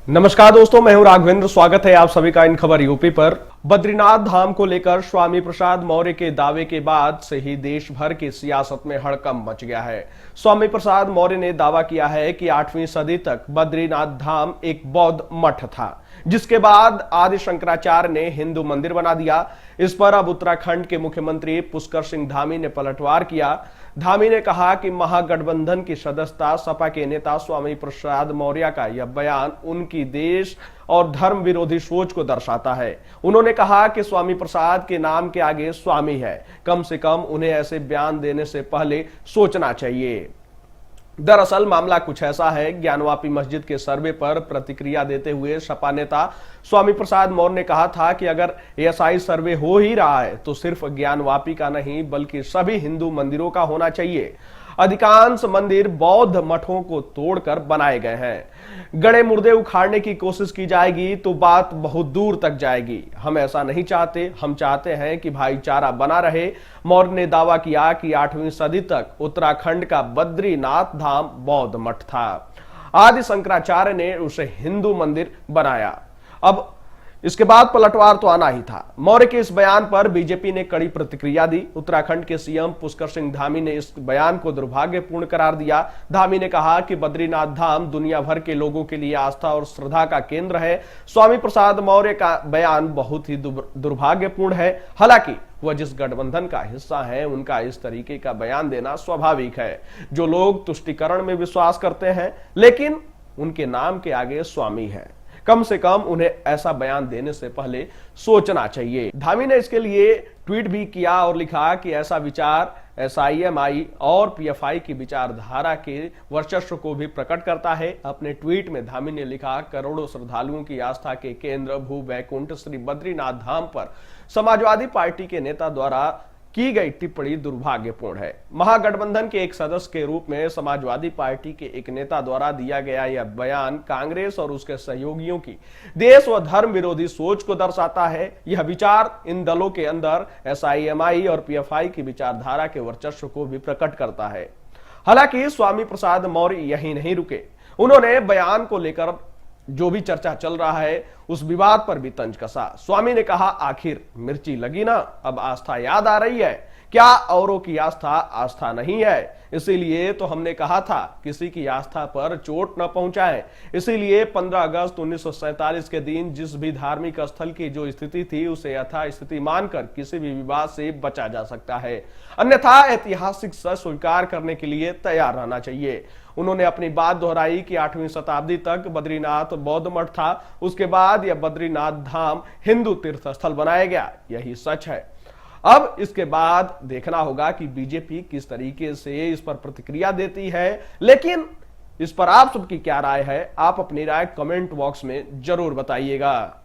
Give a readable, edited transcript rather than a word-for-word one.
नमस्कार दोस्तों, मैं हूं राघवेंद्र। स्वागत है आप सभी का इन खबर यूपी पर। बद्रीनाथ धाम को लेकर स्वामी प्रसाद मौर्य के दावे के बाद से ही देश भर की सियासत में हड़कंप मच गया है। स्वामी प्रसाद मौर्य ने दावा किया है कि 8वीं सदी तक बद्रीनाथ धाम एक बौद्ध मठ था, जिसके बाद आदि शंकराचार्य ने हिंदू मंदिर बना दिया। इस पर अब उत्तराखंड के मुख्यमंत्री पुष्कर सिंह धामी ने पलटवार किया। धामी ने कहा कि महागठबंधन की सदस्यता सपा के नेता स्वामी प्रसाद मौर्य का यह बयान उनकी देश और धर्म विरोधी सोच को दर्शाता है। उन्होंने कहा कि स्वामी प्रसाद के नाम के आगे स्वामी है, कम से कम उन्हें ऐसे बयान देने से पहले सोचना चाहिए। दरअसल मामला कुछ ऐसा है। ज्ञानवापी मस्जिद के सर्वे पर प्रतिक्रिया देते हुए सपा नेता स्वामी प्रसाद मौर्य ने कहा था कि अगर एएसआई सर्वे हो ही रहा है तो सिर्फ ज्ञानवापी का नहीं बल्कि सभी हिंदू मंदिरों का होना चाहिए। अधिकांश मंदिर बौद्ध मठों को तोड़कर बनाए गए हैं। गड़े मुर्दे उखाड़ने की कोशिश की जाएगी तो बात बहुत दूर तक जाएगी। हम ऐसा नहीं चाहते। हम चाहते हैं कि भाईचारा बना रहे। मौर्य ने दावा किया कि 8वीं सदी तक उत्तराखंड का बद्रीनाथ धाम बौद्ध मठ था। आदि शंकराचार्य ने उसे हिंदू मंदिर बनाया। अब इसके बाद पलटवार तो आना ही था। मौर्य के इस बयान पर बीजेपी ने कड़ी प्रतिक्रिया दी। उत्तराखंड के सीएम पुष्कर सिंह धामी ने इस बयान को दुर्भाग्यपूर्ण करार दिया। धामी ने कहा कि बद्रीनाथ धाम दुनिया भर के लोगों के लिए आस्था और श्रद्धा का केंद्र है। स्वामी प्रसाद मौर्य का बयान बहुत ही दुर्भाग्यपूर्ण है। हालांकि वह जिस गठबंधन का हिस्सा है उनका इस तरीके का बयान देना स्वाभाविक है। जो लोग तुष्टीकरण में विश्वास करते हैं लेकिन उनके नाम के आगे स्वामी है, कम से कम उन्हें ऐसा बयान देने से पहले सोचना चाहिए। धामी ने इसके लिए ट्वीट भी किया और लिखा कि ऐसा विचार एसआईएमआई और पीएफआई की विचारधारा के वर्चस्व को भी प्रकट करता है। अपने ट्वीट में धामी ने लिखा, करोड़ों श्रद्धालुओं की आस्था के केंद्र भू वैकुंठ श्री बद्रीनाथ धाम पर समाजवादी पार्टी के नेता द्वारा की गई टिप्पणी दुर्भाग्यपूर्ण है। महागठबंधन के एक सदस्य के रूप में समाजवादी पार्टी के एक नेता द्वारा दिया गया यह बयान कांग्रेस और उसके सहयोगियों की देश व धर्म विरोधी सोच को दर्शाता है। यह विचार इन दलों के अंदर एसआईएमआई और पीएफआई की विचारधारा के वर्चस्व को भी प्रकट करता है। हालांकि स्वामी प्रसाद मौर्य यही नहीं रुके। उन्होंने बयान को लेकर जो भी चर्चा चल रहा है उस विवाद पर भी तंज कसा। स्वामी ने कहा, आखिर मिर्ची लगी ना, अब आस्था याद आ रही है। क्या औरों की आस्था आस्था नहीं है? इसीलिए तो हमने कहा था किसी की आस्था पर चोट न पहुंचाएं। इसीलिए 15 अगस्त 1947 के दिन जिस भी धार्मिक स्थल की जो स्थिति थी उसे यथास्थिति मानकर किसी भी विवाद से बचा जा सकता है, अन्यथा ऐतिहासिक सच स्वीकार करने के लिए तैयार रहना चाहिए। उन्होंने अपनी बात दोहराई कि 8वीं शताब्दी तक बद्रीनाथ बौद्ध मठ था, उसके बाद यह बद्रीनाथ धाम हिंदू तीर्थ स्थल बनाया गया। यही सच है। अब इसके बाद देखना होगा कि बीजेपी किस तरीके से इस पर प्रतिक्रिया देती है। लेकिन इस पर आप सबकी क्या राय है? आप अपनी राय कमेंट बॉक्स में जरूर बताइएगा।